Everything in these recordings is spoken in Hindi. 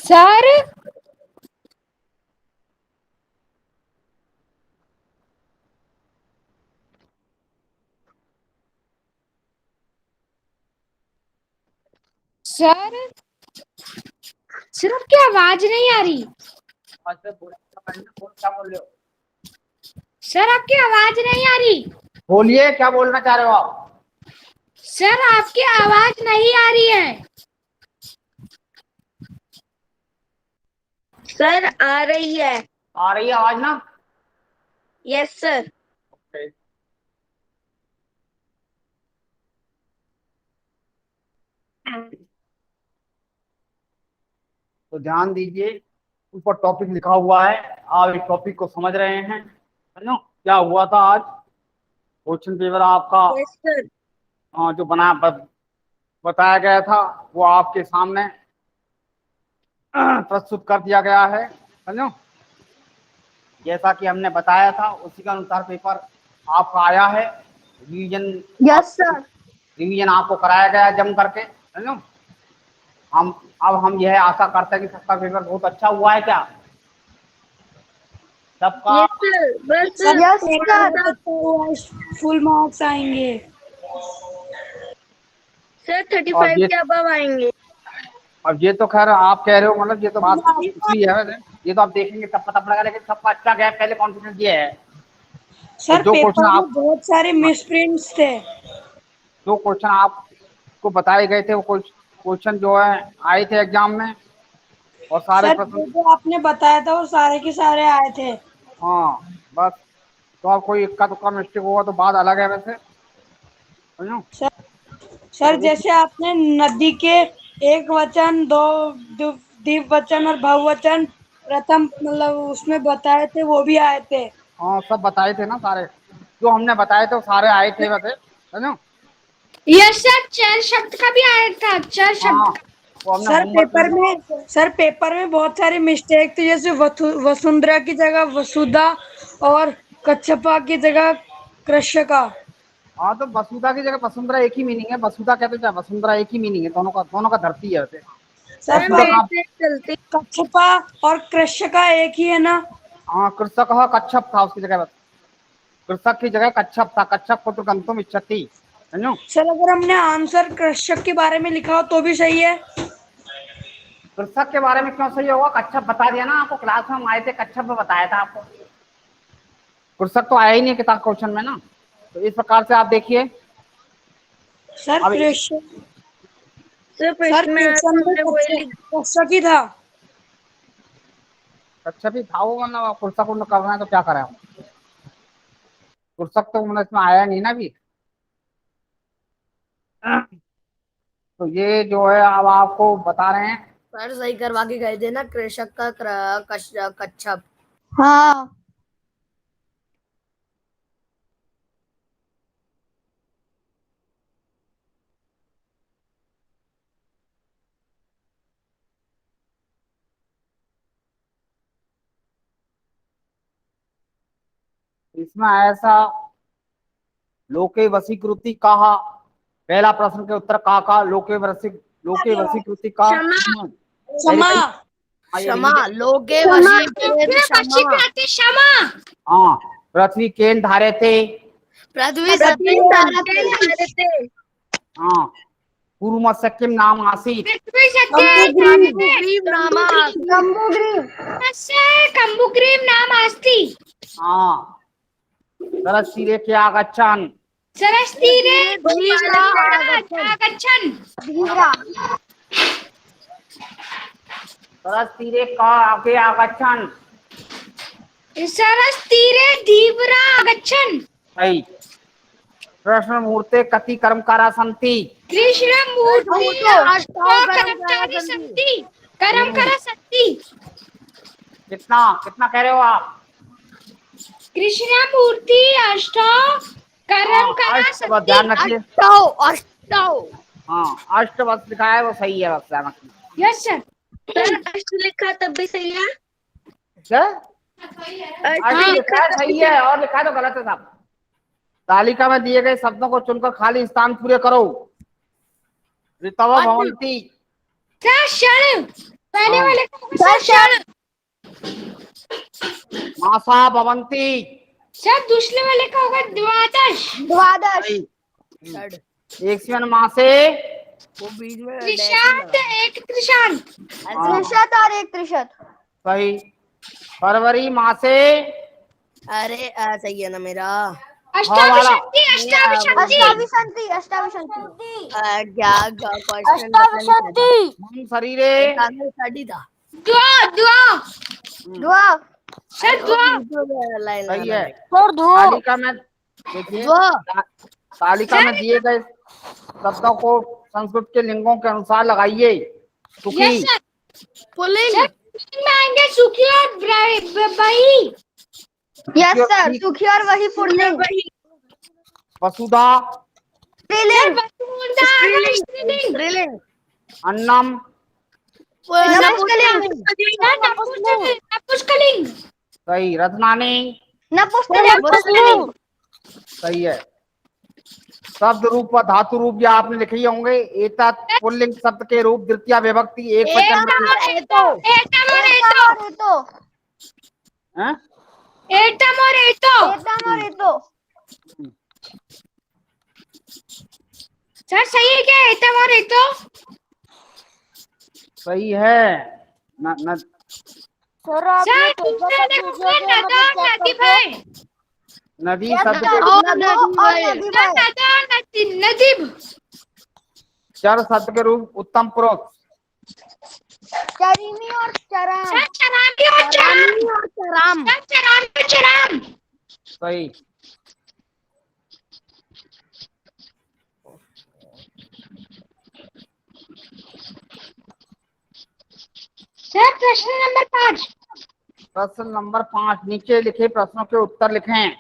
सर सर सर आपकी आवाज नहीं आ रही। क्या बोल रहे हो? सर आपकी आवाज नहीं आ रही। बोलिए, क्या बोलना चाह रहे हो आप? सर आपकी आवाज नहीं आ रही है। सर आ रही है। आ रही है आवाज ना? Yes sir. तो ध्यान दीजिए, ऊपर टॉपिक लिखा हुआ है, आप इस टॉपिक को समझ रहे हैं। समझो क्या हुआ था आज। क्वेश्चन पेपर आपका यस सर। जो बताया गया था वो आपके सामने प्रस्तुत कर दिया गया है। समझो, जैसा कि हमने बताया था उसी के अनुसार पेपर आपका आया है। Revision yes sir. रिवीजन आपको कराया गया है जम करके। समझो, हम यह आशा करते हैं कि सबका पेपर बहुत अच्छा हुआ है। क्या सबका? यस सर, बस सर यस पेपर सर। बहुत अच्छा हुआ है, फुल मार्क्स आएंगे। सर और 35 ये के अबव आएंगे। अब ये तो खैर आप कह रहे हो, मतलब ये तो बात दूसरी है वैसे। ये तो आप देखेंगे तब पता पड़ेगा, लेकिन सबका अच्छा गया पहले कॉन्फिडेंस ये है। और सर पेपर में बहुत सारे मिसप्रिंट्स थे। जो क्वेश्चन आपको बताए गए थे वो क्वेश्चन जो है आए थे एग्जाम में, और सारे सर प्रश्न। जो आपने बताया था वो सारे के सारे आए थे। हाँ बस, तो आप कोई इक्का दुक्का मिस्टेक होगा तो बात अलग है वैसे। समझो, सर सर तो एक जैसे आपने नदी के एक वचन, दो द्विव वचन और बहुवचन प्रथम मतलब उसमें बताए थे, वो भी आए थे। हाँ सब बताए थे ना सारे, जो हमने बताए थे वो सारे आए थे वैसे। समझो, यस सर, चार शब्द का भी आया था, चार हाँ शब्द का। वो हमने सर होमवर्क पेपर में। में सर पेपर में बहुत सारी मिस्टेक थी, जैसे वसुंधरा की जगह वसुधा और कच्छपा की जगह कृषका। हाँ तो वसुधा की जगह वसुंधरा एक ही मीनिंग है, वसुधा कहते चाहे वसुंधरा एक ही मीनिंग है, दोनों का धरती है वैसे। सर सर वसुधा मेरे कहाँ? से चलते। कच्छपा और कृषका एक ही है ना। हाँ कृषक कच्छप था उसकी जगह, कृषक की जगह कच्छप था, कच्छप पुत्र गंतुम इच्छति। समझो, सर अगर हमने आंसर कृषक के बारे में लिखा हो तो भी सही है। कृषक के बारे में क्यों सही होगा? कच्छप बता दिया ना आपको, क्लास में हम आए थे, कच्छप में बताया था आपको। कृषक तो आया ही नहीं किताब क्वेश्चन में ना। तो इस प्रकार से आप देखिए। सर अब कृषक सर सर प्रश्न में आया तो क्वेश्चन में हमने वही लिखा। कृषक ही था। कच्छप ही था वो, मतलब कृषक उन्हें कर रहे हैं तो क्या करें हम? कृषक तो मतलब इसमें आया नहीं ना अभी। तो ये जो है अब आपको बता रहे हैं। सर सही करवा के गए थे ना, कृषक का कच्छप। हाँ इसमें ऐसा लोके वशीकृति कहा, पहला प्रश्न के उत्तर का लोके वशीकृति का क्षमा। वेरी क्षमा। वेरी। हाँ ये क्षमा, रिवीजन। लोके क्षमा। वशीकृत क्षमा। क्षमा। हाँ, पृथ्वी केन धारे थे। पृथ्वी पृथ्वी सत्य सत्य धारते। हाँ, पूर्व किम नाम आसीत। पृथ्वी सत्य कंबुग्रीव नामा आसीत्। कंबुग्रीव नाम अस्ति। हाँ, सरस तीरे क्या गच्छन्। सरस्तीरे तीरे धीव्रा आगच्छन्। आगच्छन्। सरस तीरे का आगे आगच्छन्। सरस्तीरे धीव्रा आगच्छन्। सही। कृष्ण मूर्ते कति कर्मकारा सन्ति। कृष्णमूर्ति मूर्ते अष्टौ कर्मकारा कर्मचारी सन्ति। सन्ति। कर्म हम्म, करा सन्ति। कितना कितना कह रहे हो आप? कृष्णमूर्ति अष्टौ कर्म हाँ करा अष्ट, बस सन्ति। ध्यान रखिए। अष्टौ अष्टौ। हाँ अष्ट बस लिखा है वो सही है, बस ध्यान रखिए। Yes sir. सर अष्ट लिखा तब भी सही है। क्या? अष्ट अष्ट लिखा लिखा है तब भी सही है, और लिखा है तो गलत है साहब। तालिका में दिए गए शब्दों को चुनकर खाली स्थान पूरे करो। ऋतव अट भवंती। क्षण पहले हाँ। वाले का होगा सर मासा भवंती। सर दूसरे वाले का होगा द्वादश। द्वादश। सही। षड। एक से माँ से। वो बीच में डैश ही त्रिशांत लगा। एक त्रिशांत। हाँ। त्रिशत और एक त्रिशत। सही। फरवरी माँ से। अरे सही है ना मेरा। वाला। अष्टाविशंति अष्टाविशंति। अष्टाविशंति अष्टाविशंति। क्या क्वेश्चन पता नहीं था। हम शरीरे। स्टडी था। द्वा द्वा द्वा। सर द्वा। लाइन सही है। सर तालिका में देखिए, द्वा। तालिका में दिए गए शब्दों को संस्कृत के लिंगों के अनुसार लगाइए। सुखी। Yes sir. Pulling. Sir pulling में आएंगे सुखी और बही। यस सर, सुखी और वही पुल्लिंग। वसुधा। स्त्रीलिंग। वसुधा आएगा स्त्रीलिंग। स्त्रीलिंग। अन्नम। नपुंसकलिंग। नपुंसकलिंग। सही। रत्नानी। नपुंसकलिंग। सही है। शब्द रूप व धातु रूप या आपने लिखे ही होंगे। एतत् पुल्लिंग शब्द के रूप द्वितीय विभक्ति एक वचन में। एटम और एटो। हैं? एटम और एटो। एटम और एटो। सर सही है क्या एटम और एटो? सही है। न सर दूसरे वाले को क्या नदा और नदी भाई। नदी शब्द के और नदी नदा और नदीब। चर शब्द के रूप उत्तम पुरुष। चरीनी और चराम। सर चरामी और चराम। और चराम। सर चरामी और चराम। सही। सर प्रश्न नंबर 5। प्रश्न नंबर 5 नीचे लिखे प्रश्नों के उत्तर लिखें।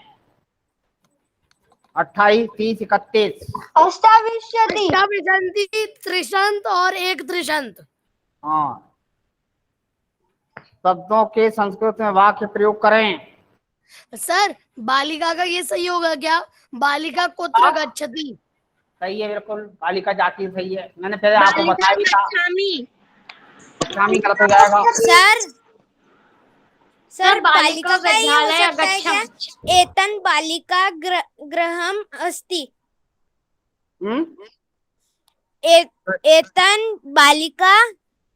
28, 30, 31। अष्टाविशति। अष्टाविशंति त्रिशंत और एक त्रिशंत। हाँ। शब्दों के संस्कृत में वाक्य प्रयोग करें। सर बालिका का ये सही होगा क्या? बालिका कुत्र गच्छति। सही है, बिल्कुल। बालिका जाति सही है। मैंने पहले आपको बताया भी था। गच्छामी गलत हो जाएगा। सर बालिका का ये हो सकता है क्या? एतन बालिका गृहम अस्ति। एतन बालिका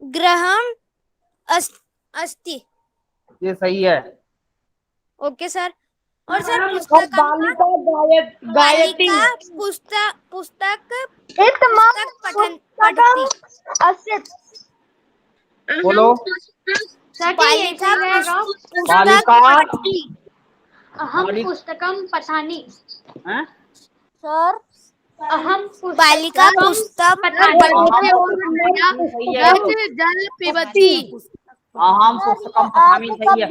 गृहम अस्ति। ये सही है। Okay sir. और सर पुस्तक पठती। बोलो। बालिका अहम पुस्तकम पठानी। हैं? सर अहम बालिका पुस्तक जल पिबती। अहम पुस्तकम पठामि। सही है।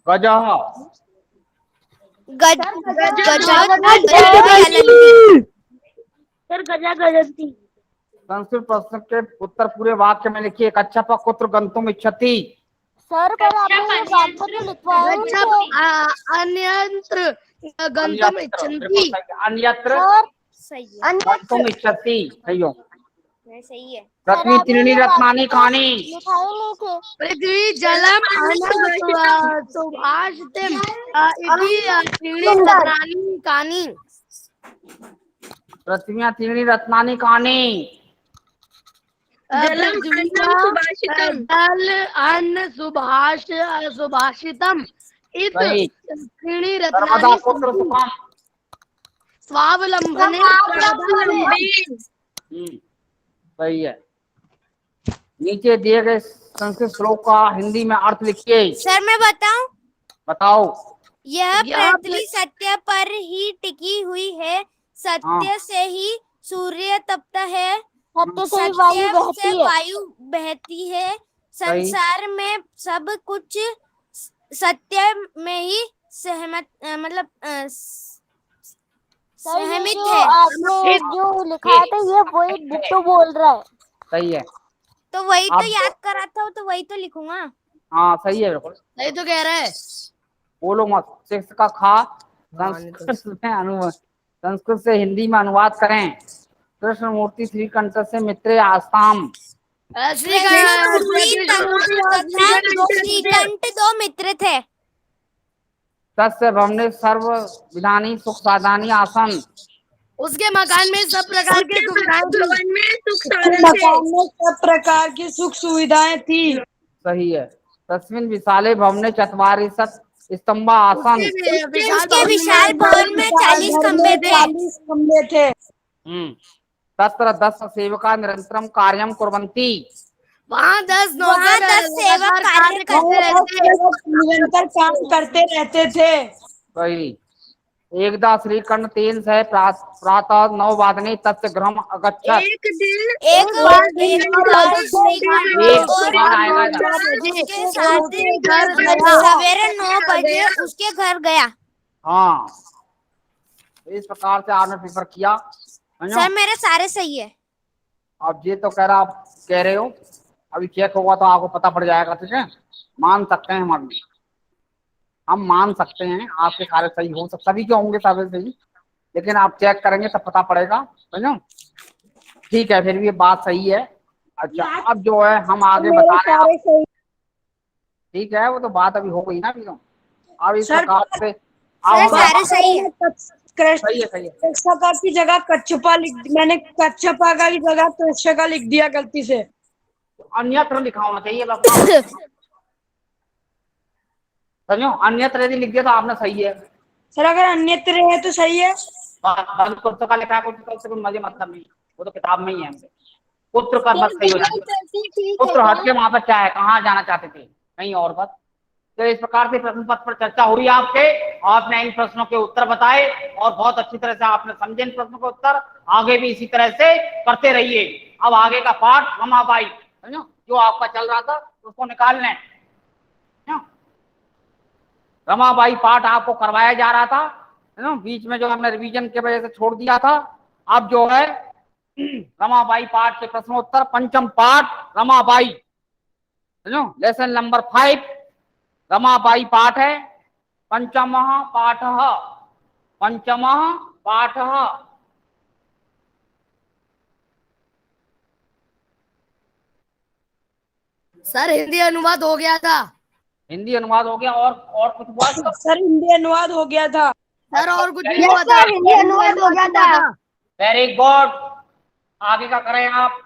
गजः। सर गजा गजंती। संस्कृत प्रश्न के उत्तर पूरे वाक्य में लिखिए। कच्छप कुत्र गंतुम इच्छति। सर पर आपने ये बात तो लिखवाया अन्यत्र गंतुम इच्छन्ति। अन्यत्र सही है। गंतुम इच्छति। सही हो। सही है। पृथ्वी त्रीणि रत्नानि कानि। पृथ्वी जलम अन्न सुभाषितम् इति त्रीणि रत्नानि कानि। पृथ्व्यां त्रीणि रत्नानि कानि। जल अन्न सुभाषितम् इति त्रीणि नर्मदा रत्नानि पुत्र सुखम। स्वावलंबने। सही है। नीचे दिए गए संस्कृत श्लोक का हिंदी में अर्थ लिखिए। सर मैं बताऊं? बताओ। यह पृथ्वी सत्य पर ही टिकी हुई है। सत्य से ही सूर्य तपता है। सत्य से वायु बहती है। संसार में सब कुछ सत्य में ही सहमत सहमित है। आपने जो लिखा था ये वही बिट्टू बोल रहा है। सही है। तो वही तो याद करा था, तो वही तो लिखूंगा। हाँ सही है, बिल्कुल सही तो कह रहा है। बोलो मत। 6 का खा संस्कृत से हिंदी में अनुवाद करें। कृष्ण मूर्ति श्रीकंठ से मित्रे आस्ताम। श्रीकंठ दो मित्र थे। तस्य भवने सर्व विधानी सुख साधानी आसन। उसके मकान में सब प्रकार के सुविधाएं थी। मकान में सब प्रकार की सुख सुविधाएं थी। सही है। तस्मिन विशाले भवने चत्वारिंशत् स्तंभा आसन। उसके विशाल भवन में 40 खंबे थे। 40 खंबे थे। तत्र 10 सेवका निरंतरम कार्यम कुर्वन्ति। वहाँ 10 नौकर सेवक कार्य करते निरंतर काम करते रहते थे। सही। एकदा श्रीकंठ तेन सह प्रातः 9 वादने तस्य गृहम् अगच्छत्। एक बार सवेरे 9 बजे उसके घर गया। हाँ, इस प्रकार से आपने पेपर किया। सर मेरे सारे सही है। अब ये तो आप कह रहे हो, अभी चेक होगा तो आपको पता पड़ जाएगा। ठीक है, मान सकते हैं हम मान सकते हैं आपके सारे सही हो सकते, सभी के होंगे सारे सही, लेकिन आप चेक करेंगे तब पता पड़ेगा। समझो, ठीक है, फिर भी ये बात सही है। अच्छा, अब जो है हम आगे बता रहे हैं। ठीक है, वो तो बात अभी हो गई ना अभी। तो अब इस प्रकार से सारे सही है। सही है। कृष्णा की जगह कच्छपा मैंने कच्छपा का की जगह कृष्ण का लिख दिया गलती से। अन्यत्र लिखा होना चाहिए। समझो, अन्यत्र यदि लिख दिया तो आपने सही है। सर अगर अन्यत्र है तो सही है। पुत्र का लिखा है, कुछ मुझे मतलब नहीं, वो तो किताब में ही है। पुत्र पर बस सही हो जाए। पुत्र हट के वहां पर क्या है, कहाँ जाना चाहते थे, कहीं और बस। तो इस प्रकार से प्रश्न पत्र पर चर्चा हुई आपके, आपने इन प्रश्नों के उत्तर बताए और बहुत अच्छी तरह से आपने समझे इन प्रश्नों के उत्तर। आगे भी इसी तरह से करते रहिए। अब आगे का पाठ रमाबाई, समझो, जो आपका चल रहा था उसको निकाल लें। रमाबाई पाठ आपको करवाया जा रहा था, है ना, बीच में जो हमने रिवीजन के वजह से छोड़ दिया था। अब जो है रमाबाई पाठ के प्रश्नोत्तर, पंचम पाठ रमाबाई, समझो, लेसन नंबर 5 रमाबाई पाठ है। पंचम पाठ। सर हिंदी अनुवाद हो गया था। हिंदी अनुवाद हो गया, और कुछ हुआ? सर हिंदी अनुवाद हो गया था। सर और कुछ नहीं हुआ था। हिंदी अनुवाद हो गया था। वेरी गुड, आगे का करें आप।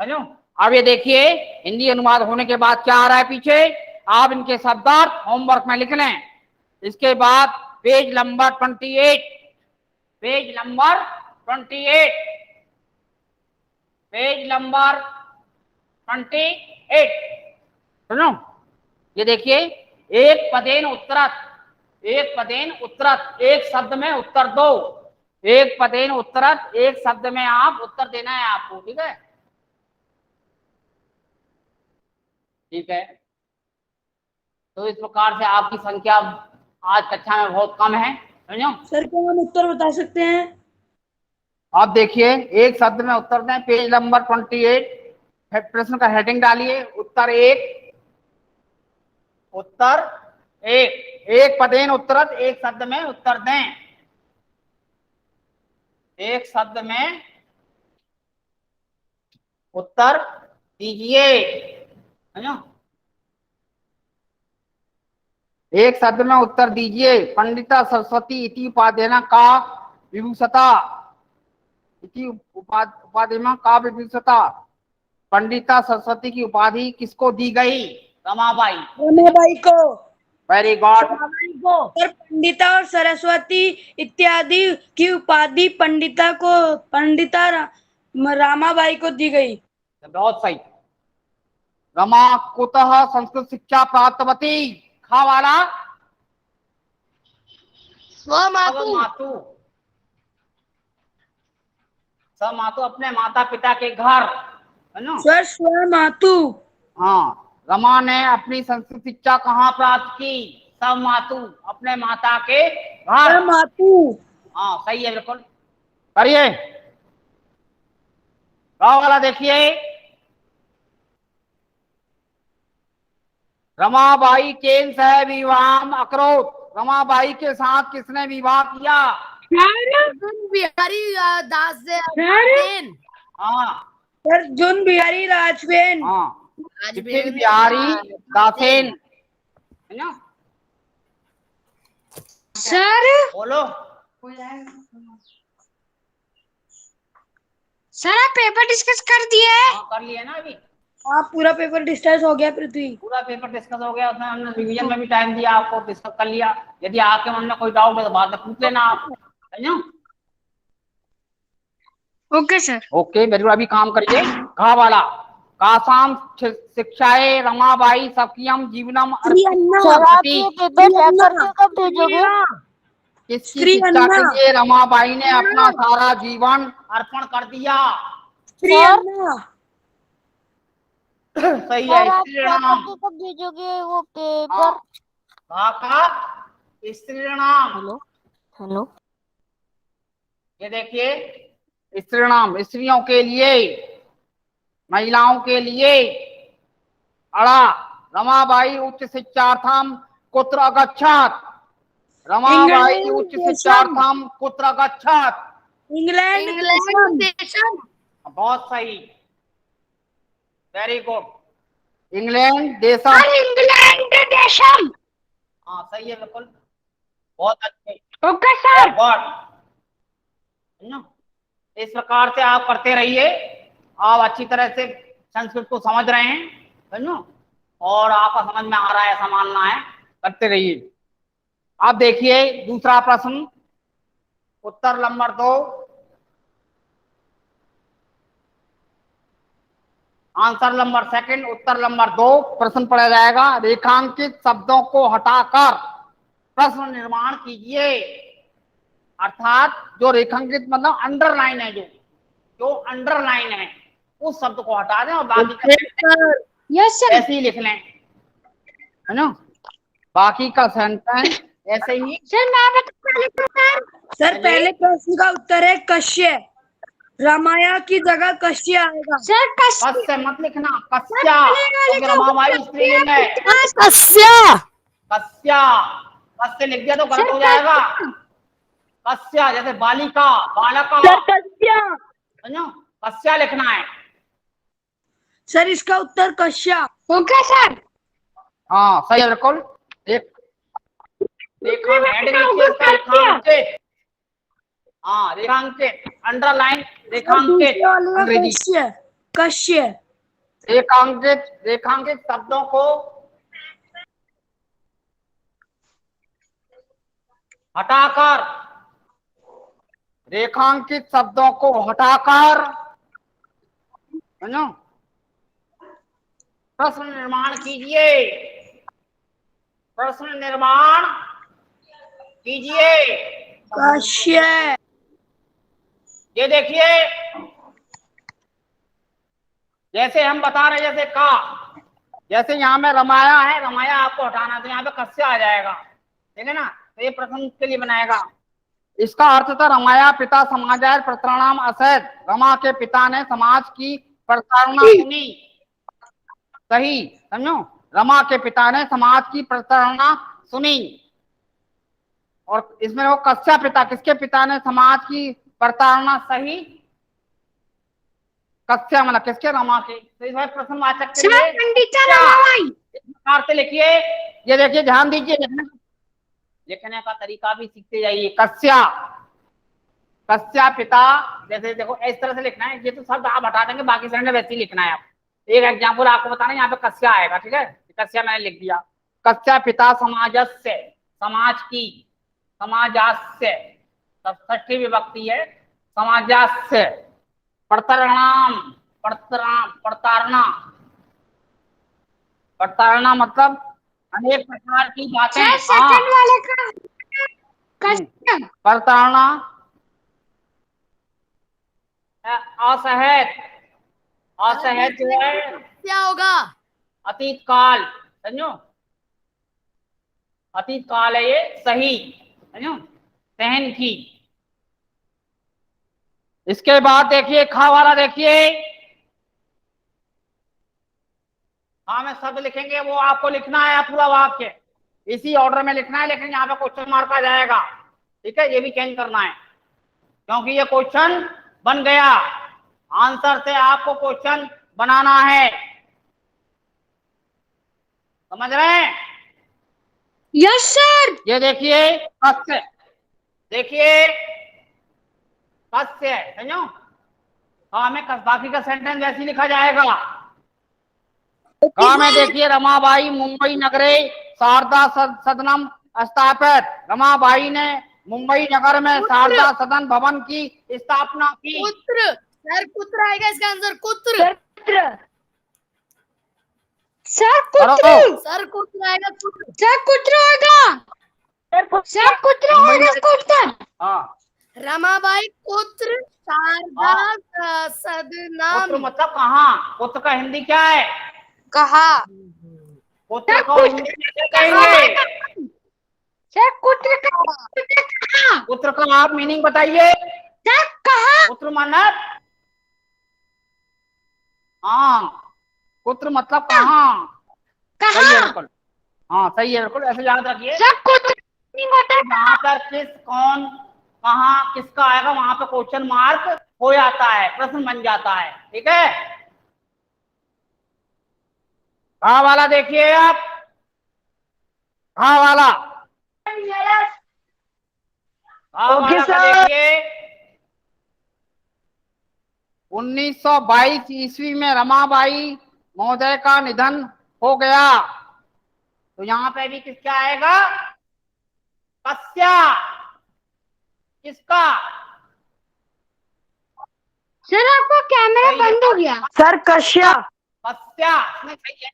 समझो, अब ये देखिए, हिंदी अनुवाद होने के बाद क्या आ रहा है पीछे, आप इनके शब्दार्थ होमवर्क में लिख लें। इसके बाद पेज नंबर 28, पेज नंबर 28। सुनो, ये देखिए, एक पदेन उत्तरत, एक शब्द में उत्तर दो। एक पदेन उत्तरत, एक शब्द में आप उत्तर देना है आपको। ठीक है, ठीक है। तो इस प्रकार से आपकी संख्या आज कक्षा में बहुत कम है। समझो सर, क्या हम उत्तर बता सकते हैं? आप देखिए, एक शब्द में उत्तर दें। पेज नंबर 28, प्रश्न का हेडिंग डालिए, उत्तर एक। एक पदेन उत्तरत, एक शब्द में उत्तर दें। एक शब्द में उत्तर दीजिए। समझो, एक शब्द में उत्तर दीजिए। पंडिता सरस्वती इति उपाधिना का विभूषता, इति उपाधिमा का विभूषता। पंडिता सरस्वती की उपाधि किसको दी गई? रमाबाई को। Very good. सर पंडिता और सरस्वती इत्यादि की उपाधि पंडिता रामाबाई को दी गई। बहुत सही। रमा कुतः संस्कृत शिक्षा प्राप्तवती? खा वाला स्वमातु। स्वमातु अपने माता पिता के घर, है ना सर? स्वमातु। हाँ, रमा ने अपनी संस्कृत शिक्षा कहाँ प्राप्त की? स्वमातु, अपने माता के घर। स्वमातु। हाँ, सही है, बिल्कुल। करिए, गाँव वाला देखिए। रमाबाई केन सह विवाह अकरोत। रमाबाई के साथ किसने विवाह किया? बिहारी दास सेन। हाँ सर जुन बिहारी राजवेन। हाँ, विपिन बिहारी दासेन, है ना? सर बोलो। सर आप पेपर डिस्कस कर दिए? हाँ कर लिए ना अभी, हाँ पूरा पेपर डिस्कस हो गया पृथ्वी। पूरा पेपर डिस्कस हो गया, उसमें हमने रिवीजन में भी टाइम दिया आपको, डिस्कस कर लिया। यदि आपके मन में कोई डाउट है तो बाद में पूछ लेना आप, है ना? Okay sir. Okay very good. अभी काम करिए। घा वाला कासाम शिक्षाए रमाबाई स्वकीयम जीवनम सर आप ये पेपर चेक करके कब भेजोगे? किसकी श्री शिक्षा अन्ना। के लिए रमाबाई ने अपना सारा जीवन अर्पण कर दिया? श्री सर? अन्ना। सही है। सर आप स्त्री चेक नाम करके कब भेजोगे वो पेपर? का स्त्री नाम। Hello hello. ये देखिए स्त्री नाम, स्त्रियों के लिए, महिलाओं के लिए। अड़ा रमाबाई उच्च शिक्षार्थम कुत्र अगच्छत? रमाबाई उच्च शिक्षार्थम कुत्र अगच्छत? इंग्लैंड इंग्लैंड देशम। देशम। बहुत सही, वेरी गुड। इंग्लैंड देशम। इंग्लैंड देशम। हाँ सही है बिल्कुल, बहुत अच्छे। Okay sir. गॉड, इस प्रकार से आप करते रहिए। आप अच्छी तरह से संस्कृत को समझ रहे हैं, समझो, और आपका समझ में आ रहा है, ऐसा मानना है, करते रहिए। अब देखिए दूसरा प्रश्न, उत्तर नंबर 2, आंसर नंबर 2, उत्तर नंबर 2 प्रश्न पढ़ा जाएगा। रेखांकित शब्दों को हटाकर प्रश्न निर्माण कीजिए। अर्थात जो रेखांकित मतलब अंडरलाइन है, जो अंडरलाइन है उस शब्द को हटा दें और बाकी का यस सर। ऐसे ही लिख लें, है ना? बाकी का सेंटेंस ऐसे ही। सर मैं बता सर पहले प्रश्न का उत्तर है कश्य। रामाया की जगह कश्य आएगा। सर कस्य मत लिखना, कस्या, क्योंकि रमाबाई स्त्रीलिंग है। कस्या। कस्या, कस्य लिख दिया तो गलत हो जाएगा। कस्या जैसे बालिका, बालका, है ना? कस्या लिखना है। सर इसका उत्तर कश्या। Okay sir. हाँ सही है बिल्कुल। रेखांकित, हाँ रेखांकित, अंडरलाइन, रेखांकित अंग्रेजी। कश्य। कश्य। रेखांकित शब्दों को हटाकर, रेखांकित शब्दों को हटाकर, है ना, प्रश्न निर्माण कीजिए। प्रश्न निर्माण कीजिए। कश्य। ये देखिए जैसे हम बता रहे, जैसे का, जैसे यहाँ में रमाया है, रमाया आपको हटाना, तो यहाँ पे कस्य आ जाएगा, ठीक है ना? तो ये प्रश्न के लिए बनाएगा। इसका अर्थ था रमाया पिता समाजाय प्रतारणाम असैत। रमा के पिता ने समाज की प्रताड़ना सुनी। सही, समझो, रमा के पिता ने समाज की प्रताड़ना सुनी। और इसमें वो कस्या पिता, किसके पिता ने समाज की प्रताड़ना सही? कस्या मतलब किसके? रमा के। तो इस बार प्रश्नवाचक के लिए इस प्रकार से लिखिए। ये देखिए ध्यान दीजिए, लिखने का तरीका भी सीखते जाइए। कस्या, कस्या पिता, जैसे देखो इस तरह से लिखना है। ये तो शब्द आप हटा देंगे, बाकी शब्द वैसे ही लिखना है। आप एक एग्जाम्पल आपको बताना, यहाँ पे कस्या आएगा, ठीक है? कस्या मैंने लिख दिया। कस्या पिता समाजस्य, समाज की, समाजास्य, षष्ठी विभक्ति है, समाजास्य प्रतारणाम, प्रताड़ना, प्रताड़ना मतलब अनेक प्रकार की बातें। सेकंड वाले का कश्य। प्रताड़ना, असहज, असहज जो है क्या होगा? अतीत काल, समझो, अतीत काल है ये, सही, समझो, सहन की। इसके बाद देखिए खा वाला, देखिए हाँ में शब्द लिखेंगे, वो आपको लिखना है पूरा वाक्य। इसी ऑर्डर में लिखना है, लेकिन यहाँ पे क्वेश्चन मार्क आ जाएगा। ठीक है, ये भी चेंज करना है क्योंकि ये क्वेश्चन बन गया। आंसर से आपको क्वेश्चन बनाना है, समझ रहे हैं? Yes sir. ये देखिए कस्य, देखिए कस्य है, समझो? हाँ में बाकी का सेंटेंस वैसे ही लिखा जाएगा। हाँ में देखिए रमाबाई मुंबई नगरे शारदा सदनम स्थापित। रमाबाई ने मुंबई नगर में शारदा सदन भवन की स्थापना की। पुत्र सर, पुत्र आएगा इसका आंसर, पुत्र। सर करो। सर पुत्र आएगा, पुत्र। सर कुत्र होगा। सर कुत्र होगा कुत्र। हाँ, रमाबाई पुत्र शारदा सदनम। पुत्र मतलब कहाँ? पुत्र का हिंदी क्या है? कहा। पुत्र को हिंदी में क्या कहेंगे? सर कुत्र का। पुत्र का आप मीनिंग बताइए। सर कहा। पुत्र मतलब, हाँ पुत्र मतलब कहाँ। सही है बिल्कुल, हाँ सही है बिल्कुल, ऐसे याद रखिए। सर कुत्र नहीं होता। जहाँ पर किस, कौन, कहाँ, किसका आएगा वहां पे क्वेश्चन मार्क हो जाता है, प्रश्न बन जाता है। ठीक है, कहाँ वाला देखिए आप, कहाँ वाला, कहाँ वाला का देखिए। 1922 ईस्वी में रमाबाई महोदय का निधन हो गया। तो यहाँ पे भी किसका आएगा? कस्या। किसका? सर आपका कैमरा बंद हो गया। सर कश्या। कस्या सही है।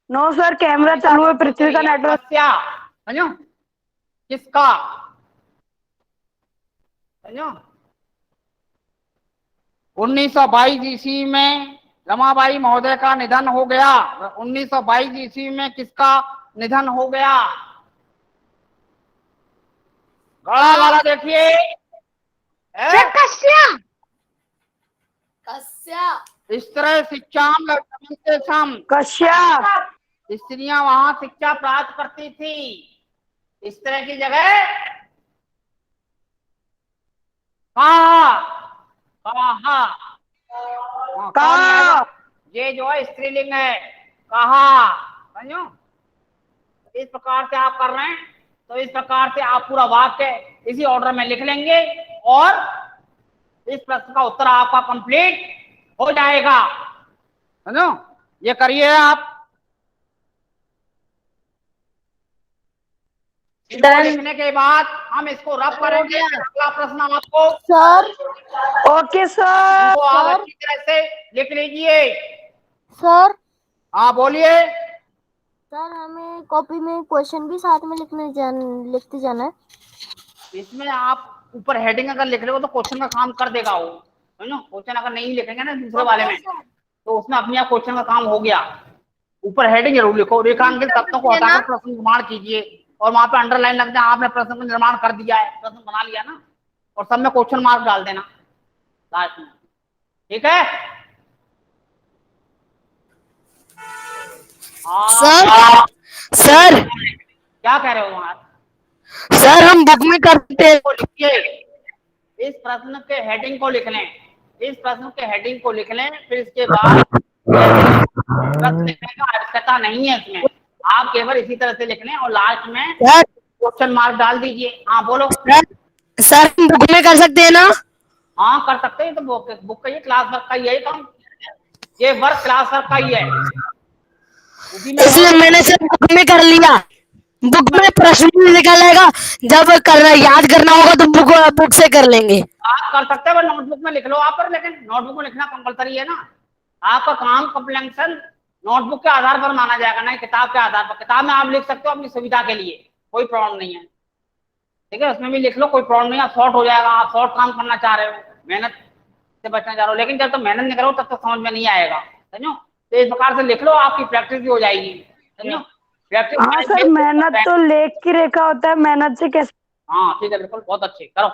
नो सर कैमरा चालू है, पृथ्वी का नेटवर्क। कस्या, समझो? किसका? समझो? 1922 ईस्वी में रमाबाई महोदय का निधन हो गया। 1922 ईस्वी में किसका निधन हो गया? गड़ा वाला देखिए। कश्या। कस्या। स्त्री शिक्षाम लभ्यते। कश्या। स्त्रियां वहां शिक्षा प्राप्त करती थी। इस तरह की जगह कहा, कहा। ये जो है स्त्रीलिंग है, कहा। समझो? इस प्रकार से आप कर रहे हैं, तो इस प्रकार से आप पूरा वाक्य इसी ऑर्डर में लिख लेंगे और इस प्रश्न का उत्तर आपका कंप्लीट हो जाएगा। समझो? ये करिए आप। इसको लिखने के बाद हम इसको रब करेंगे। अगला प्रश्न आपको सर। Okay sir. इसको आप अच्छी तरह से लिख लीजिए। सर। हाँ बोलिए। सर हमें कॉपी में क्वेश्चन भी साथ में लिखते जाना है। इसमें आप ऊपर हेडिंग अगर लिख रहे हो तो क्वेश्चन का काम कर देगा वो, समझो? क्वेश्चन अगर नहीं लिखेंगे ना दूसरे वाले में, तो उसमें अपने आप क्वेश्चन का काम हो गया। ऊपर हेडिंग जरूर लिखो। रेखांकित शब्दों को हटाकर प्रश्न निर्माण कीजिए और वहां पे अंडरलाइन लग जाए, आपने प्रश्न का निर्माण कर दिया है, प्रश्न बना लिया ना, और सब में क्वेश्चन मार्क डाल देना लास्ट में। ठीक है सर क्या कह रहे हो वहां? सर हम बुक में करते हैं। लिखिए, इस प्रश्न के हेडिंग को लिख लें, इस प्रश्न के हेडिंग को लिख लें, फिर इसके बाद प्रश्न लिखने का आवश्यकता नहीं है इसमें, आप केवल इसी तरह से लिख लें और लास्ट में क्वेश्चन मार्क डाल दीजिए। हाँ बोलो। सर हम बुक में कर सकते हैं ना? हाँ कर सकते हैं, तो बुक का ये क्लास वर्क का यही काम, ये वर्क क्लास वर्क का ही है। इसलिए मैंने सिर्फ बुक में कर लिया। बुक में प्रश्न भी निकालेगा, जब करना याद करना होगा तो बुक से कर लेंगे। आप कर सकते हैं, नोटबुक में लिख लो आप, पर लेकिन नोटबुक में लिखना कंपलसरी है ना। आपका काम कंप्लेंशन नोटबुक के आधार पर माना जाएगा, नहीं किताब के आधार पर। किताब में आप लिख सकते हो अपनी सुविधा के लिए, कोई प्रॉब्लम नहीं है। ठीक है, उसमें भी लिख लो, कोई प्रॉब्लम नहीं है। शॉर्ट हो जाएगा, आप शॉर्ट काम करना चाह रहे हो, मेहनत से बचना चाह रहे हो, लेकिन जब तक मेहनत नहीं करो तब तक समझ में नहीं आएगा। समझो? तो इस प्रकार से लिख लो, आपकी प्रैक्टिस भी हो जाएगी। समझो? प्रैक्टिस। हाँ सर मेहनत तो लेख की रेखा होता है, मेहनत से कैसे। हाँ ठीक है, बिल्कुल, बहुत अच्छे, करो,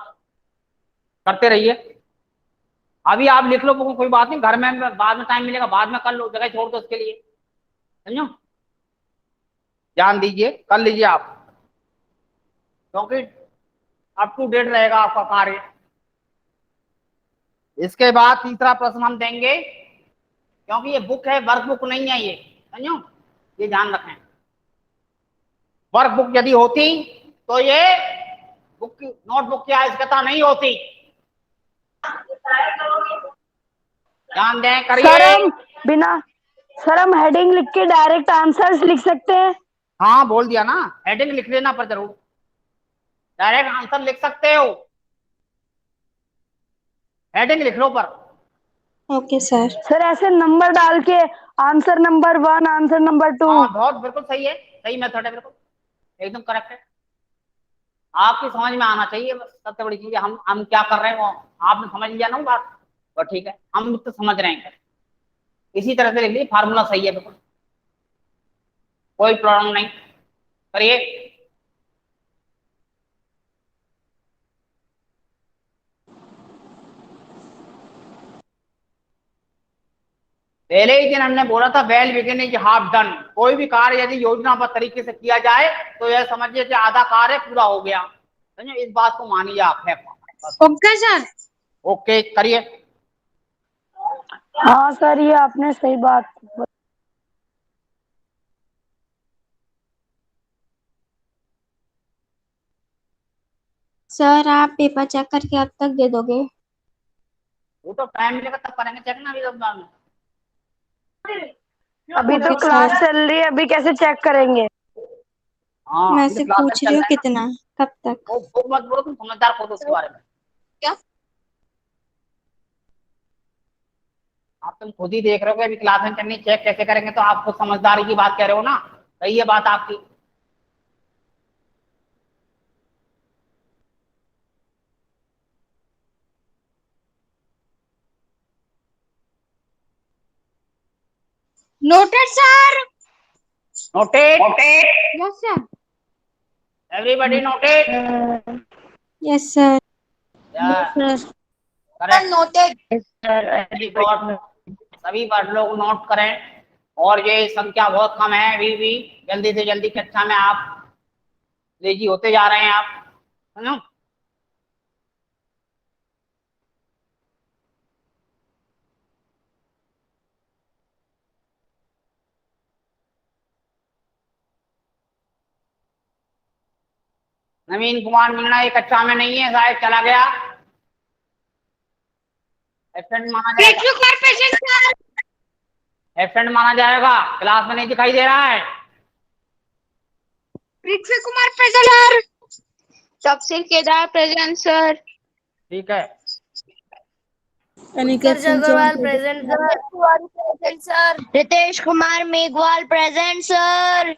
करते रहिए। अभी आप लिख लो, कोई बात नहीं, घर में बाद में टाइम मिलेगा, बाद में कर लो, जगह छोड़ दो उसके लिए। समझो? ध्यान दीजिए, कर लीजिए आप, क्योंकि अप टू डेट रहेगा आपका कार्य। इसके बाद तीसरा प्रश्न हम देंगे, क्योंकि ये बुक है, वर्क बुक नहीं है ये, समझो, ये ध्यान रखें। वर्क बुक यदि होती तो ये बुक नोटबुक की आवश्यकता नहीं होती। ध्यान दें, सर करिए। हम बिना सर हम हेडिंग लिख के डायरेक्ट आंसर्स लिख सकते हैं? हाँ बोल दिया ना, हेडिंग लिख लेना पर जरूर, डायरेक्ट आंसर लिख सकते हो, हेडिंग लिख लो पर। Okay sir. सर ऐसे नंबर डाल के आंसर नंबर 1, आंसर नंबर 2। हाँ बहुत बिल्कुल सही है, सही मेथड है, बिल्कुल एकदम करेक्ट है। आपकी समझ में आना चाहिए, बस सबसे बड़ी चीज है। हम क्या कर रहे हैं वो आपने समझ लिया ना वो बात, तो ठीक है, हम तो समझ रहे हैं। इसी तरह से लिख लीजिए, फार्मूला सही है बिल्कुल, कोई प्रॉब्लम नहीं, करिए। पहले ही दिन हमने बोला था well begin is half done. कोई भी कार्य यदि योजनाबद्ध तरीके से किया जाए तो यह समझिए कि आधा कार्य पूरा हो गया, समझे, इस बात को मानिए आप है। Okay sir. ओके करिए। हाँ सर, ये आपने सही बात। सर आप पेपर चेक करके अब तक दे दोगे? वो तो टाइम मिलेगा तब करेंगे चेक ना, अभी तो बाद में। अभी तो ओके क्लास सर। चल रही है, अभी कैसे चेक करेंगे? हाँ मैं अभी तो से क्लासेस पूछ चल रही हूँ रहा है ना। कितना, कब तक? वो मत बोलो, तुम समझदार खुद हो उसके बारे में। क्या? आप तुम खुद ही देख रहे हो कि अभी क्लासें चलनी, चेक कैसे करेंगे, तो आप खुद समझदारी की बात कह रहे हो ना, सही है बात आपकी। Noted sir. Noted, yes sir. Everybody noted. Yes sir. Correct, noted. Very good, सभी बड़ लोग नोट करें। और ये संख्या बहुत कम है, अभी भी जल्दी से जल्दी कक्षा में आप लेजी होते जा रहे हैं आप, समझो। नवीन कुमार मीणा ये कक्षा में नहीं है, शायद चला गया, एब्सेंट माना जाएगा, एब्सेंट माना जाएगा, क्लास में नहीं दिखाई दे रहा है। Prithvi Kumar present sir. Tafseer Kedar present sir. ठीक है, Utkarsh Agarwal present sir. Ritesh Kumar Meghwal present sir.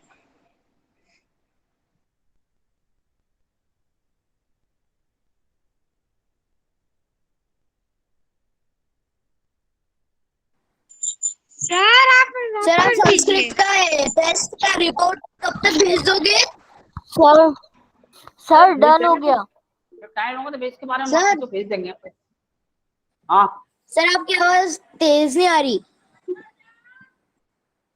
Sir आप संस्कृत का टेस्ट का रिपोर्ट कब तक भेज दोगे? सर सर डन हो गया। टाइम होगा तो भेज के बारे में सर। तो भेज देंगे। हाँ सर आपकी आवाज तेज नहीं आ रही।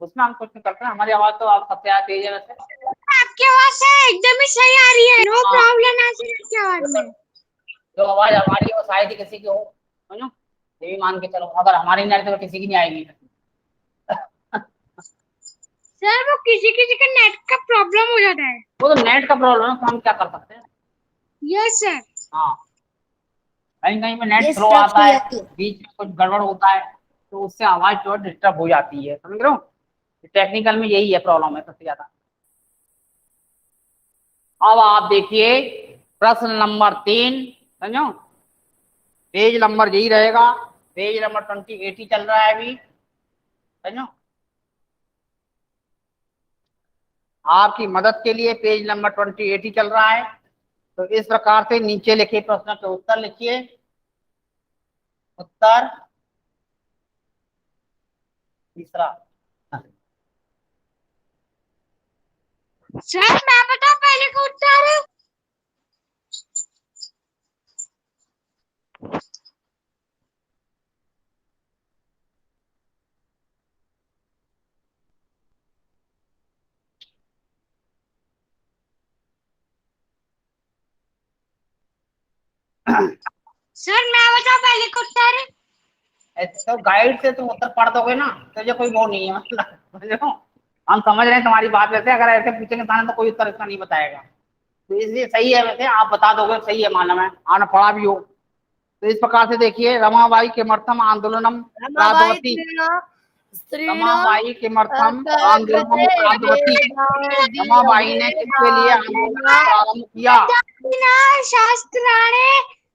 उसमें हम कुछ नहीं करते, हमारी आवाज तो आप सबसे ज्यादा तेज है वैसे। आपकी आवाज से एकदम ही सही आ रही है, नो हाँ। प्रॉब्लम है सर आपकी आवाज में। जो आवाज हमारी हो शायद ही किसी की हो, समझो, ये भी मान के चलो, अगर हमारी नहीं आती तो किसी की नहीं आएगी। सर वो किसी किसी का नेट का प्रॉब्लम हो जाता है। वो तो नेट का प्रॉब्लम है, तो हम क्या कर सकते हैं। Yes sir. हाँ, कहीं कहीं पे नेट ये स्लो स्ट्रक आता हो है, जाती है। बीच में कुछ गड़बड़ होता है, तो उससे आवाज जो है डिस्टर्ब हो जाती है, समझ रहे हो। टेक्निकल में यही है प्रॉब्लम है सबसे ज्यादा। अब आप देखिए प्रश्न नंबर 3, समझो, पेज नंबर यही रहेगा, पेज नंबर 2080 चल रहा है अभी, समझो। आपकी मदद के लिए पेज नंबर 2080 चल रहा है। तो इस प्रकार से नीचे लिखे प्रश्न के उत्तर लिखिए। उत्तर तीसरा, सर मैं बताऊं पहले का उत्तर? सर मैं बताऊं पहले का उत्तर? तो गाइड से तुम उत्तर पढ़ दोगे ना, तो ये कोई वो नहीं है मतलब, समझ रहे हो? हम समझ रहे हैं तुम्हारी बात, वैसे अगर ऐसे पूछेंगे ताने तो कोई उत्तर इसका नहीं बताएगा, तो इसलिए सही है, वैसे आप बता दोगे, सही है, मालूम है, आपने पढ़ा भी हो। तो इस प्रकार से देखिए, रमाबाई किमर्थम आंदोलनम रमाबाई प्रारब्धवती, स्त्रीणाम रमाबाई किमर्थम आंदोलनम कृते प्रारब्धवती, रमाबाई ने किसके लिए आंदोलन प्रारंभ किया? शास्त्राणे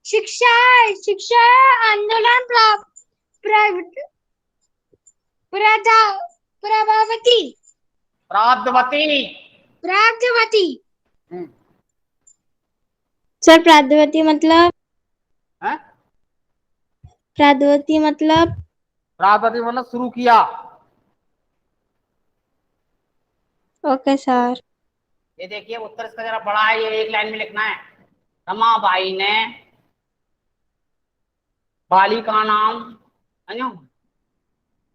शिक्षा शिक्षा आंदोलन प्रभावती प्रारब्धवती। प्राप्तवती। हम्म, सर प्राप्तवती मतलब? हैं? प्राप्तवती मतलब? प्रारब्धवती मतलब शुरू किया। Okay sir. ये देखिए उत्तर इसका जरा बड़ा है, ये एक लाइन में लिखना है। रमाबाई ने बाली का नाम, है ना,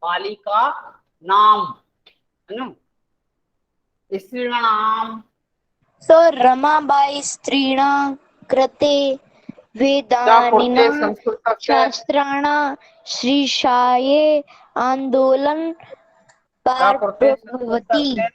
बाली का नाम, है ना, स्त्री का नाम, सो रमाबाई स्त्रीणां कृते क्या कुर्ते वेदानिनां संस्कृत से, शास्त्राणां श्रीशाये आंदोलन क्या कुर्ते संस्कृत प्रारब्धवती। से,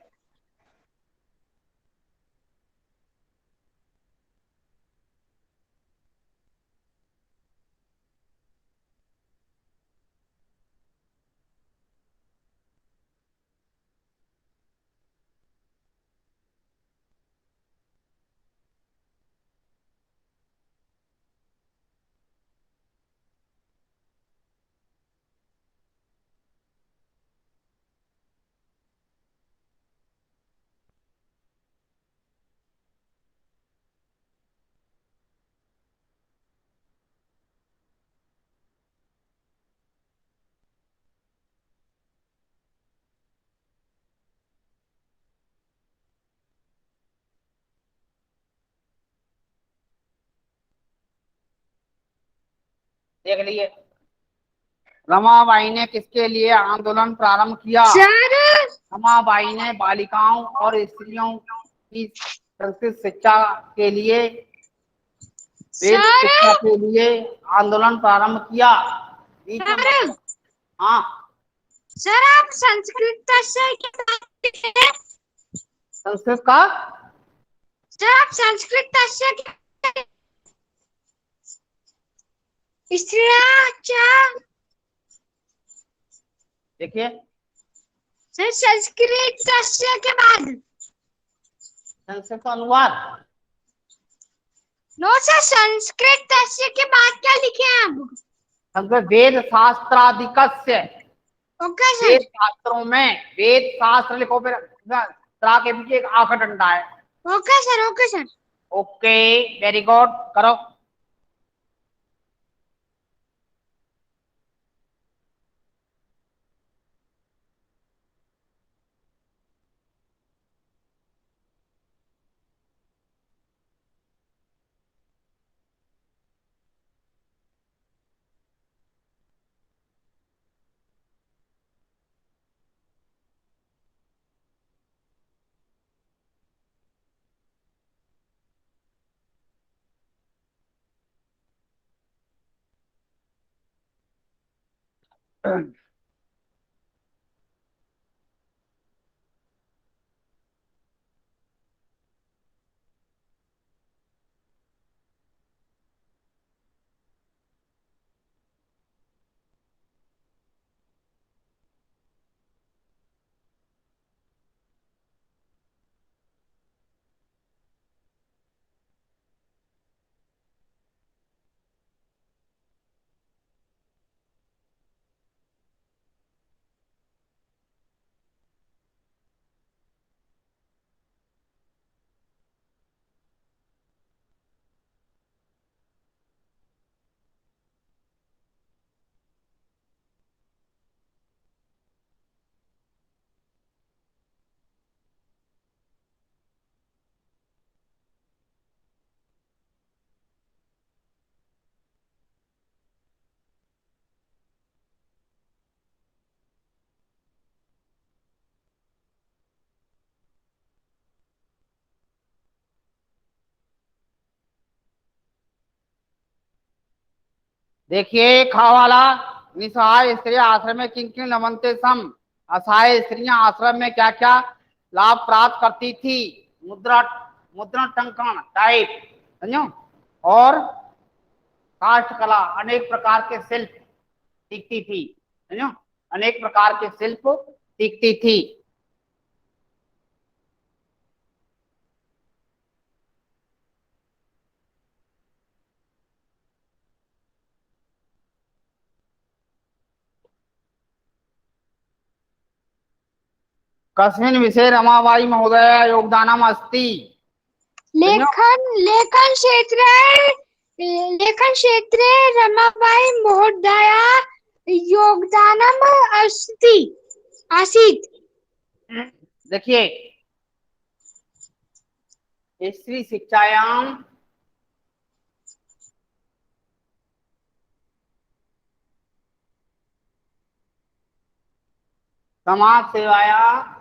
देख लीजिए, रमाबाई ने किसके लिए आंदोलन प्रारंभ किया? सर रमाबाई ने बालिकाओं और स्त्रियों की संस्कृत शिक्षा के लिए, वेद सर शिक्षा के लिए आंदोलन प्रारंभ किया। बीच में सर मत, हाँ, सर आप संस्कृत से क्या करते हैं? संस्कृत का, सर आप संस्कृत से क्या करते हैं? स्त्रियां देखिए, सर संस्कृत से के बाद? संस्कृत का अनुवाद, नो सर संस्कृत के बाद क्या लिखे हैं आप? संस्कृत वेद शास्त्राधिकस्य, ओके वेद सर। शास्त्रों में, वेद शास्त्र लिखो, फिर त्रा के पीछे एक आखा डंडा है। Okay sir. Okay sir. Okay, very good, करो। देखिए खा वाला, निसहाय स्त्री आश्रम में किन किन लमनते सम, असहाय स्त्रियां आश्रम में क्या क्या लाभ प्राप्त करती थी, मुद्रा मुद्रण टंकन टाइप, समझो, और काष्ठ कला अनेक प्रकार के शिल्प सीखती थी, समझो, अनेक प्रकार के शिल्प सीखती थी। कस्मिन् विषये रमाबाई महोदय योगदानम अस्ति, लेखन क्षेत्रे रमाबाई महोदया योगदानम अस्ति आसीत्। देखिए स्त्री शिक्षायाम समाज सेवाया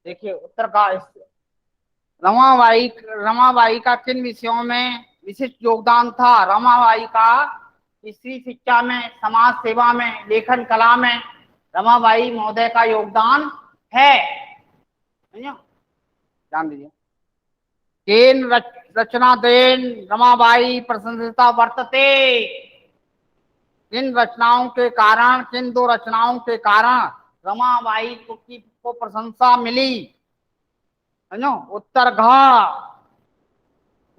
देखिए उत्तर का रमाबाई का किन विषयों में विशिष्ट योगदान था। रमाबाई का स्त्री शिक्षा में, समाज सेवा में, लेखन कला में रमाबाई महोदय का योगदान है, ध्यान दीजिए। केन रचना देन रमाबाई प्रशंसिता वर्तते, किन रचनाओं के कारण, किन दो रचनाओं के कारण रमाबाई को प्रशंसा मिली, समझो। उत्तर घ,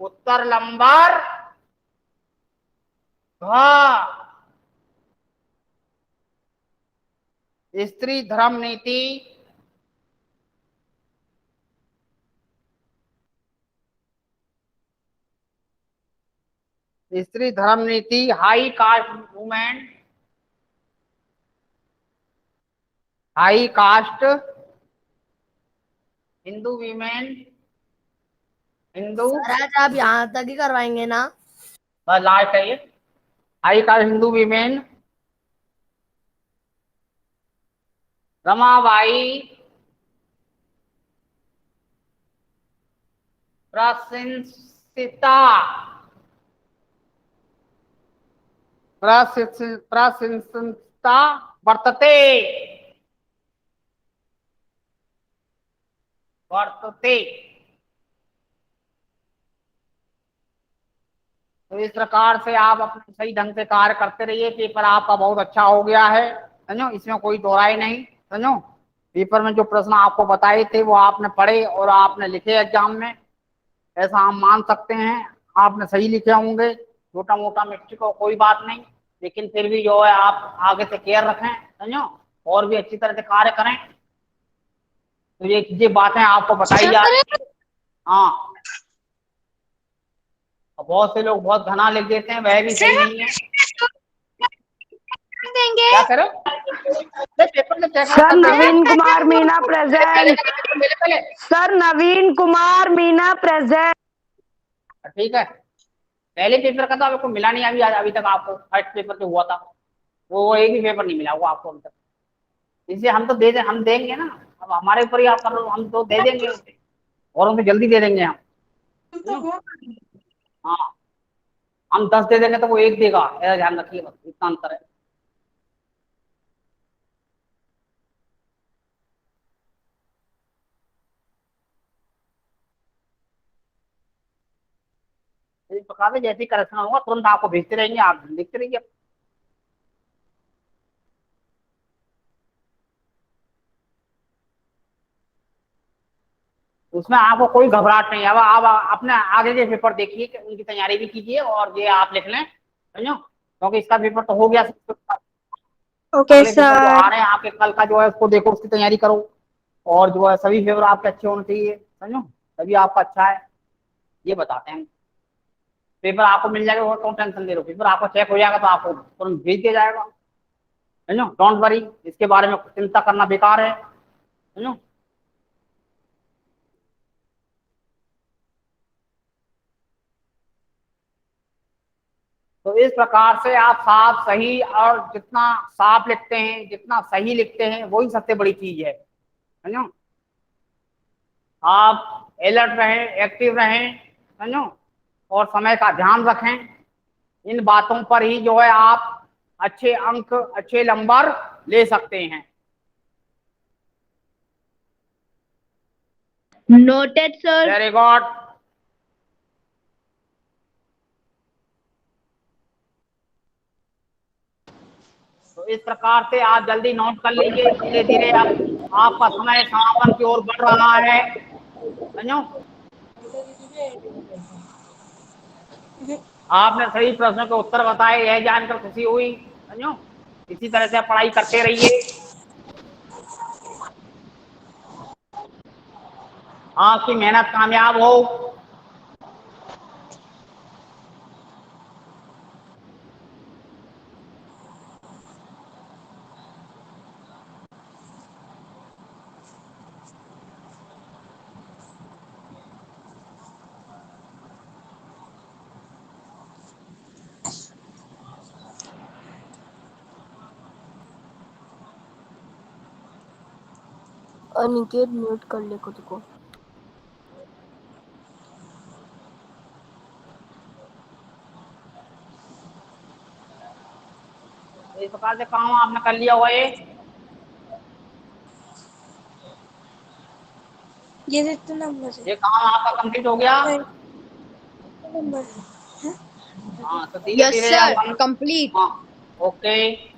उत्तर नंबर घ, स्त्री धर्म नीति, स्त्री धर्म नीति, high caste movement, high caste Hindu women, Hindu, आज आप यहाँ तक ही करवाएंगे ना? बस लास्ट है ये, high caste Hindu women, Ramabai प्रशंसिता प्रशंसिता वर्तते, वर्तते। तो इस प्रकार से आप अपने सही ढंग से कार्य करते रहिए। पेपर आपका बहुत अच्छा हो गया है, समझो, इसमें कोई दोहराई नहीं, समझो। पेपर में जो प्रश्न आपको बताए थे वो आपने पढ़े और आपने लिखे एग्जाम में, ऐसा हम मान सकते हैं। आपने सही लिखे होंगे, छोटा मोटा मिस्टेक हो कोई बात नहीं, लेकिन फिर भी जो है आप आगे से केयर रखें, समझो, और भी अच्छी तरह से कार्य करें। तो ये बातें आपको बताई जा रही है। हाँ, बहुत से लोग बहुत घना लिख देते हैं, वह भी सही नहीं है। क्या करो पेपर में चेक सर नवीन कुमार मीना प्रेजेंट, सर नवीन कुमार मीना प्रेजेंट। ठीक है, पहले पेपर का तो आपको मिला नहीं अभी तक। आपको फर्स्ट पेपर जो हुआ था वो एक भी पेपर नहीं मिला हुआ आपको अभी तक। इसलिए हम तो हम देंगे ना, अब हमारे ऊपर ही आप कर लो, हम तो दे देंगे उसे, और उसे जल्दी दे देंगे हम। हाँ, हम 10 दे देंगे तो वो 1 देगा, ऐसा ध्यान रखिए, बस इतना अंतर है। इस प्रकार से जैसे ही करेक्शन होगा तुरंत आपको भेजते रहेंगे, आप लिखते रहिए। उसमें आपको कोई घबराहट नहीं है। अब आप अपने आगे के पेपर देखिए कि उनकी तैयारी भी कीजिए और ये आप लिख लें, समझो। क्योंकि इसका पेपर तो हो गया। ओके अगले पेपर जो सर। आ रहे हैं आपके कल का जो है उसको देखो, उसकी तैयारी करो, और जो है सभी पेपर आपके अच्छे होने चाहिए, समझो, तभी आपका अच्छा है, ये बताते हैं। पेपर आपको मिल जाएगा, और कौन टेंशन ले रहे हो, पेपर आपका चेक हो जाएगा तो आपको तुरंत भेज दिया जाएगा, समझो, डोंट वरी, इसके बारे में चिंता करना बेकार है, समझो। तो इस प्रकार से आप साफ सही, और जितना साफ लिखते हैं, जितना सही लिखते हैं, वही सबसे बड़ी चीज है, समझो। आप अलर्ट रहें, एक्टिव रहें, समझो, और समय का ध्यान रखें। इन बातों पर ही जो है आप अच्छे अंक, अच्छे नंबर ले सकते हैं। Noted sir. Very good. तो इस प्रकार से आप जल्दी नोट कर लीजिए, धीरे धीरे अब आपका समय समापन की ओर बढ़ रहा है, समझो। आपने सही प्रश्नों के उत्तर बताए, यह जानकर खुशी हुई, समझो। इसी तरह से पढ़ाई करते रहिए, आपकी मेहनत कामयाब हो। अनिकेत म्यूट कर ले खुद को। इस प्रकार से काम आपने कर लिया हुआ, ये देखते नंबर से ये काम आपका कंप्लीट हो गया। नंबर। हाँ, तो धीरे यस धीरे सर, अब हम, कंप्लीट। हाँ, ओके।